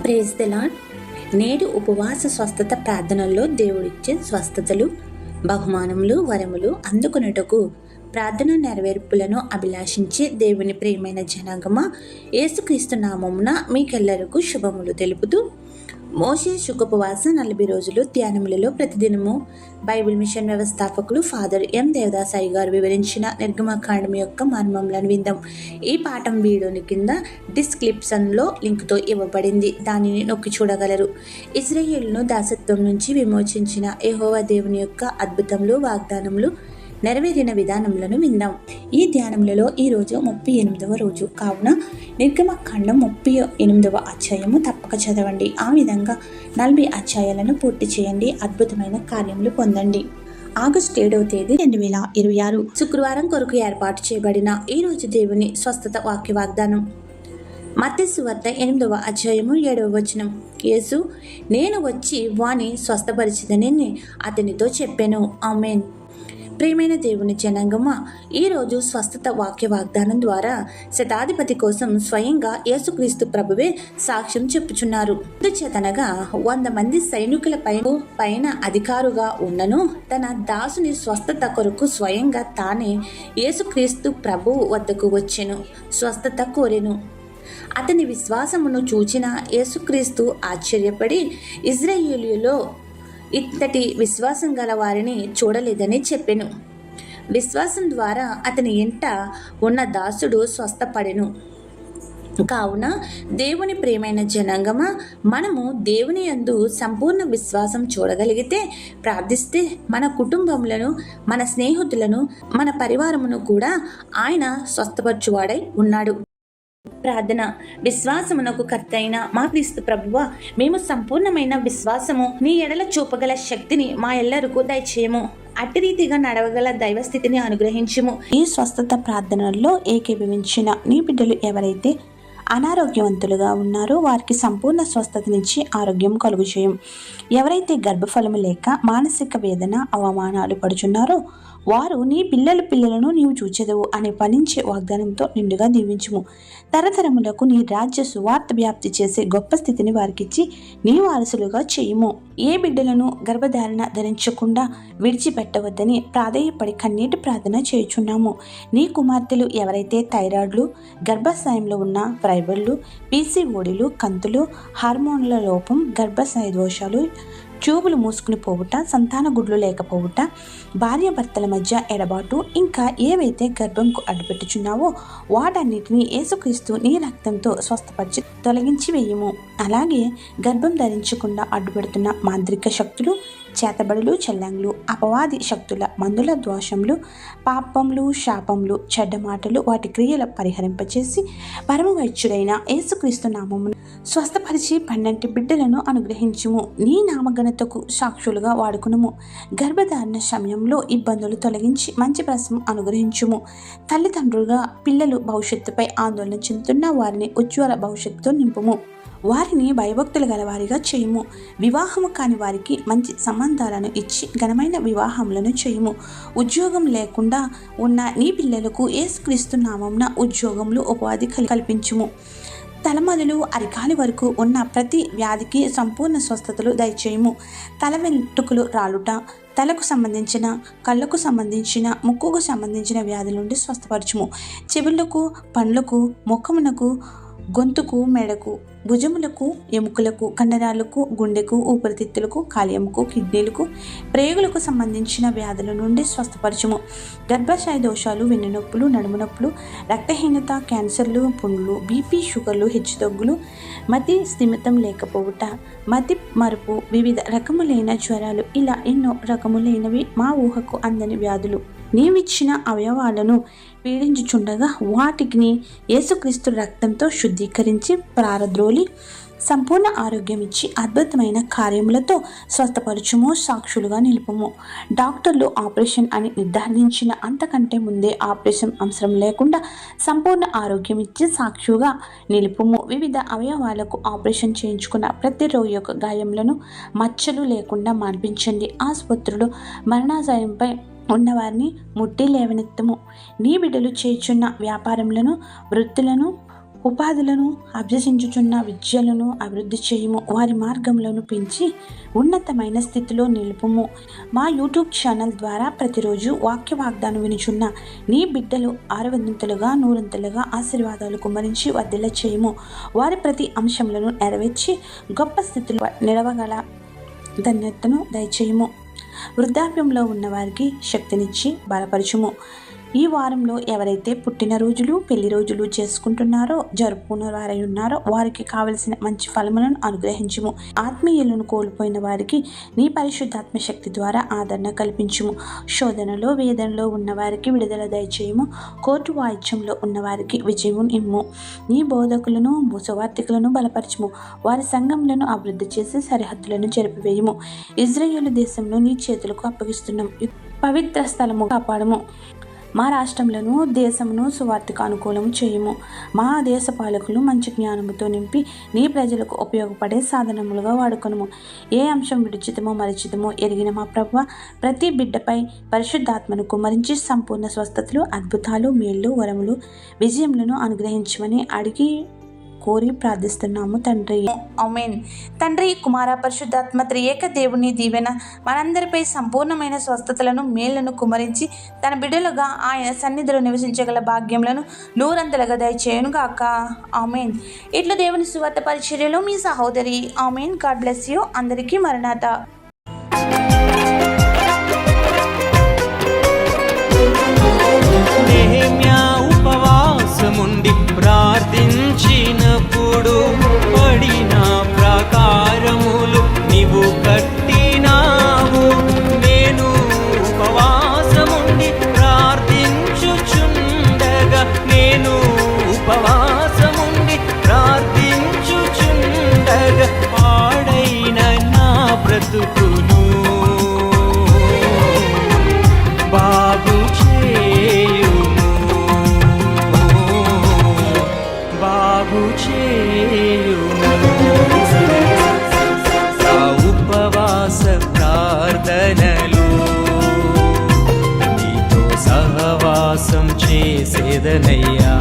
Praise the lord. నేడు ఉపవాస స్వస్థత ప్రార్థనల్లో దేవుడిచ్చే స్వస్థతలు, బహుమానములు, వరములు అందుకొనుటకు ప్రార్థన నెరవేర్పులను అభిలాషించే దేవుని ప్రియమైన జనాంగమా, యేసుక్రీస్తు నామమున మీకెల్లరకు శుభములు తెలుపుతూ, మోషే సుఖోపవాస 40 రోజులు ధ్యానములలో ప్రతిదినము బైబిల్ మిషన్ వ్యవస్థాపకులు ఫాదర్ ఎం దేవదాసాయి గారు వివరించిన నిర్గమకాండం యొక్క మర్మములను విందాం. ఈ పాఠం వీడియోని కింద డిస్క్రిప్షన్లో లింక్తో ఇవ్వబడింది, దానిని నొక్కి చూడగలరు. ఇశ్రాయేలును దాసత్వం నుంచి విమోచించిన యెహోవా దేవుని యొక్క అద్భుతములు, వాగ్దానములు నెరవేరిన విధానములను విందాం. ఈ ధ్యానములలో ఈరోజు 38వ రోజు కావున నిర్గమకాండం 38వ అధ్యాయము తప్పక చదవండి. ఆ విధంగా 40 అధ్యాయాలను పూర్తి చేయండి. అద్భుతమైన కార్యములు పొందండి. ఆగస్టు 7వ తేదీ 2026 శుక్రవారం కొరకు ఏర్పాటు చేయబడిన ఈ రోజు దేవుని స్వస్థత వాక్య వాగ్దానం. మత్తయి సువార్త 8వ అధ్యాయము 7వ వచనం. యేసు, నేను వచ్చి వాని స్వస్థపరిచిదనని అతనితో చెప్పాను. ఆమేన్. ప్రియమైన దేవుని జనాంగమా, ఈరోజు స్వస్థత వాక్య వాగ్దానం ద్వారా శతాధిపతి కోసం స్వయంగా యేసుక్రీస్తు ప్రభువే సాక్ష్యం చెప్పుచున్నారు. అందుచేతనగా 100 మంది సైనికుల పైన అధికారుగా ఉన్నను తన దాసుని స్వస్థత కొరకు స్వయంగా తానే యేసుక్రీస్తు ప్రభువు వద్దకు వచ్చెను, స్వస్థత కోరెను. అతని విశ్వాసమును చూచిన యేసుక్రీస్తు ఆశ్చర్యపడి, ఇశ్రాయేలులో ఇంతటి విశ్వాసం గల వారిని చూడలేదని చెప్పెను. విశ్వాసం ద్వారా అతని ఇంట ఉన్న దాసుడు స్వస్థపడెను. కావున దేవుని ప్రియమైన జనాంగమా, మనము దేవుని యందు సంపూర్ణ విశ్వాసం చూడగలిగితే, ప్రార్థిస్తే మన కుటుంబములను, మన స్నేహితులను, మన పరివారమును కూడా ఆయన స్వస్థపరచువాడై ఉన్నాడు. ప్రార్థన. విశ్వాసమునకు కర్తైన మా క్రీస్తు ప్రభువా, మేము సంపూర్ణమైన విశ్వాసము నీ ఎడల చూపగల శక్తిని మా ఎల్లరకు దయచేయము. అట్టి రీతిగా నడవగల దైవస్థితిని అనుగ్రహించుము. ఈ స్వస్థత ప్రార్థనల్లో ఏకీభవించిన నీ బిడ్డలు ఎవరైతే అనారోగ్యవంతులుగా ఉన్నారో వారికి సంపూర్ణ స్వస్థత నుంచి ఆరోగ్యం కలుగు చేయం. ఎవరైతే గర్భఫలము లేక మానసిక వేదన, అవమానాలు పడుచున్నారో వారు నీ పిల్లలను నీవు చూచెదవు అనే ఫలించే వాగ్దానంతో నిండుగా దీవించుము. తరతరములకు నీ రాజ్య సువార్త వ్యాప్తి చేసే గొప్ప స్థితిని వారికిచ్చి నీ వారసులుగా చేయుము. ఏ బిడ్డలను గర్భధారణ ధరించకుండా విడిచిపెట్టవద్దని ప్రాధేయపడి కన్నీటి ప్రార్థన చేయుచున్నాము. నీ కుమార్తెలు ఎవరైతే థైరాయిడ్లు, గర్భాశయంలో ఉన్న ఫైబర్లు, పీసీఓడీలు, కంతులు, హార్మోన్ల లోపం, గర్భాశయ దోషాలు, ట్యూబులు మూసుకుని పోవుట, సంతాన గుడ్లు లేకపోవుట, భార్యాభర్తల మధ్య ఎడబాటు, ఇంకా ఏవైతే గర్భంకు అడ్డుపెట్టుచున్నావో వాటన్నిటినీ యేసుక్రీస్తు నీ రక్తంతో స్వస్థపరిచి తొలగించి వేయము. అలాగే గర్భం ధరించకుండా అడ్డుపెడుతున్న మాంత్రిక శక్తులు, చేతబడులు, చెల్లంగులు, అపవాది శక్తుల మందుల దోషములు, పాపములు, శాపములు, చెడ్డ మాటలు, వాటి క్రియల పరిహరింపచేసి పరమవైద్యుడైన యేసుక్రీస్తు నామమును స్వస్థపరిచి 12 బిడ్డలను అనుగ్రహించుము. నీ నామఘనతకు సాక్షులుగా వాడుకునుము. గర్భధారణ సమయంలో ఇబ్బందులు తొలగించి మంచి ప్రసవం అనుగ్రహించుము. తల్లిదండ్రులుగా పిల్లలు భవిష్యత్తుపై ఆందోళన చెందుతున్న వారిని ఉజ్వల భవిష్యత్తుతో నింపుము. వారిని భయభక్తులు గలవారిగా చేయుము. వివాహము కాని వారికి మంచి సంబంధాలను ఇచ్చి ఘనమైన వివాహములను చేయుము. ఉద్యోగం లేకుండా ఉన్న నీ పిల్లలకు యేసుక్రీస్తు నామమున ఉద్యోగములు, ఉపాధి కల్పించుము. తల మొదలు అరికాలి వరకు ఉన్న ప్రతి వ్యాధికి సంపూర్ణ స్వస్థతలు దయచేయము. తల వెంట్రుకలు రాలుట, తలకు సంబంధించిన, కళ్ళకు సంబంధించిన, ముక్కుకు సంబంధించిన వ్యాధుల నుండి స్వస్థపరచుము. చెవులకు, పండ్లకు, ముఖమునకు, గొంతుకు, మెడకు, భుజములకు, ఎముకలకు, కండరాలకు, గుండెకు, ఊపిరితిత్తులకు, కాలేయముకు, కిడ్నీలకు, ప్రేగులకు సంబంధించిన వ్యాధుల నుండి స్వస్థపరచుము. గర్భాశయ దోషాలు, వెన్నునొప్పులు, నడుము నొప్పులు, రక్తహీనత, క్యాన్సర్లు, పుండ్లు, బీపీ, షుగర్లు, హెచ్చుతగ్గులు, మతి స్థిమితం లేకపోవుట, మతి మరుపు, వివిధ రకములైన జ్వరాలు, ఇలా ఎన్నో రకములైనవి మా ఊహకు అందని వ్యాధులు నీవిచ్చిన అవయవాలను పీడించుచుండగా వాటిని యేసుక్రీస్తు రక్తంతో శుద్ధీకరించి ప్రారద్రోలి సంపూర్ణ ఆరోగ్యం ఇచ్చి అద్భుతమైన కార్యములతో స్వస్థపరచుము, సాక్షులుగా నిలుపుము. డాక్టర్లు ఆపరేషన్ అని నిర్ధారించిన అంతకంటే ముందే ఆపరేషన్ అవసరం లేకుండా సంపూర్ణ ఆరోగ్యం ఇచ్చి సాక్షిగా నిలుపుము. వివిధ అవయవాలకు ఆపరేషన్ చేయించుకున్న ప్రతి రోగి యొక్క గాయములను, మచ్చలు లేకుండా మాన్పించండి. ఆసుపత్రులు మరణాశయంపై ఉన్నవారిని ముట్టి లేవనెత్తము. నీ బిడ్డలు చేయుచున్న వ్యాపారములను, వృత్తులను, ఉపాధులను అభ్యసించుచున్న విద్యలను అభివృద్ధి చేయుము. వారి మార్గములను పెంచి ఉన్నతమైన స్థితిలో నిలుపుము. మా యూట్యూబ్ ఛానల్ ద్వారా ప్రతిరోజు వాక్య వాగ్దానం వినుచున్న నీ బిడ్డలు 600లుగా 100లుగా ఆశీర్వాదాలు కుమ్మరించి వర్ధిల్ల చేయుము. వారి ప్రతి అంశములను నెరవేర్చి గొప్ప స్థితిలో నిలవగల ధన్యతను దయచేయుము. వృద్ధాప్యంలో ఉన్న వారికి శక్తినిచ్చి బలపరచుము. ఈ వారంలో ఎవరైతే పుట్టినరోజులు పెళ్లి రోజులు చేసుకుంటున్నారో జరుపుకున్న వారై ఉన్నారో వారికి కావలసిన మంచి ఫలములను అనుగ్రహించుము. ఆత్మీయులను కోల్పోయిన వారికి నీ పరిశుద్ధాత్మ శక్తి ద్వారా ఆదరణ కల్పించుము. శోధనలో వేదనలో ఉన్న వారికి విడుదల దయచేయము. కోర్టు వాయిద్యంలో ఉన్న వారికి విజయం ఇమ్ము. నీ బోధకులను సువార్థికులను బలపరచుము. వారి సంఘములను అభివృద్ధి చేసి సరిహద్దులను చెరిపివేయము. ఇజ్రాయేలు దేశంలో నీ చేతులకు అప్పగిస్తున్నాం. పవిత్ర స్థలము కాపాడము. మా రాష్ట్రంలోను దేశమును సువార్తకు అనుకూలము చేయుము. మా దేశ పాలకులు మంచి జ్ఞానముతో నింపి నీ ప్రజలకు ఉపయోగపడే సాధనములుగా వాడుకొనుము. ఏ అంశం విడిచితమో మరిచితమో ఎరిగిన మా ప్రభువ ప్రతి బిడ్డపై పరిశుద్ధాత్మను కుమ్మరించి సంపూర్ణ స్వస్థతలు అద్భుతాలు మేళ్ళు వరములు విజయములను అనుగ్రహించమని అడిగి కోరి ప్రార్థిస్తున్నాము తండ్రి. ఆమేన్. తండ్రి కుమార పరిశుద్ధాత్మ త్రియేక దేవుని దీవెన మనందరిపై సంపూర్ణమైన స్వస్థతలను మేళ్లను కుమరించి తన బిడ్డలుగా ఆయన సన్నిధిలో నివసించగల భాగ్యములను 100లుగా దయచేయును గాక. ఆమేన్. ఇట్లు దేవుని సువార్త పరిచర్యలో మీ సహోదరి. ఆమేన్. God bless you. అందరికీ మరణాత. ఉపవాసముండి ప్రార్థించినప్పుడు పడిన ప్రాకారములు నీవు కట్టినావు. నేను ఉపవాసముండి ప్రార్థించుచుండగా పాడైన నా బ్రతుకును బాగు చేయుము. ఉపవాస ప్రార్థనలు నీతో సహవాసం చేసేదనయ్యా.